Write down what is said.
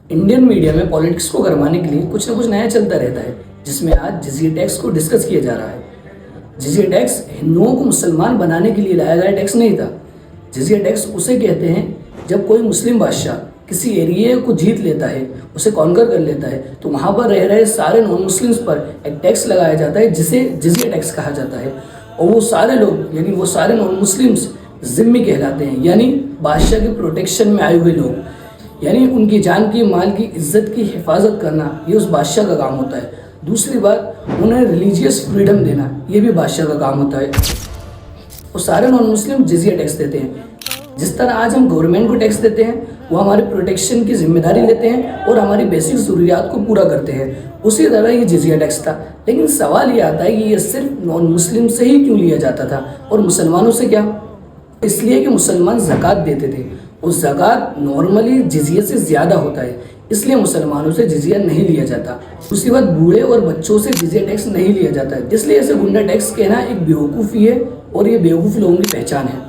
Indian media में politics को गरमाने के लिए कुछ ना कुछ नया चलता रहता है, जिसमें आज जिजिया टैक्स को डिस्कस किया जा रहा है। जिजिया टैक्स हिंदुओं को मुसलमान बनाने के लिए लाया गया टैक्स नहीं था। जिजिया टैक्स उसे कहते हैं जब कोई मुस्लिम बादशाह किसी एरिया को जीत लेता है, उसे कॉन्कर कर लेता है, तो वहाँ पर रह रहे सारे नॉन मुस्लिम्स पर एक टैक्स लगाया जाता है जिसे जिजिया टैक्स कहा जाता है। और वो सारे लोग यानी वो सारे नॉन मुस्लिम्स ज़िम्मी कहलाते हैं, यानी बादशाह के प्रोटेक्शन में आए हुए लोग, यानी उनकी जान की माल की इज्जत की हिफाजत करना ये उस बादशाह का काम होता है। दूसरी बात, उन्हें रिलीजियस फ्रीडम देना ये भी बादशाह का काम होता है। वो सारे नॉन मुस्लिम जिजिया टैक्स देते हैं। जिस तरह आज हम गवर्नमेंट को टैक्स देते हैं, वो हमारे प्रोटेक्शन की जिम्मेदारी लेते हैं और हमारी बेसिक ज़रूरियात को पूरा करते हैं, उसी तरह ये जिजिया टैक्स था। लेकिन सवाल ये आता है कि ये सिर्फ नॉन मुस्लिम से ही क्यों लिया जाता था और मुसलमानों से क्या? इसलिए कि मुसलमान ज़कात देते थे और ज़कात नॉर्मली जिजिया से ज़्यादा होता है, इसलिए मुसलमानों से जिजिया नहीं लिया जाता। दूसरी बात, बूढ़े और बच्चों से जिजिया टैक्स नहीं लिया जाता है, इसलिए ऐसे गुंडा टैक्स कहना एक बेवकूफ़ी है और ये बेवकूफ़ लोगों की पहचान है।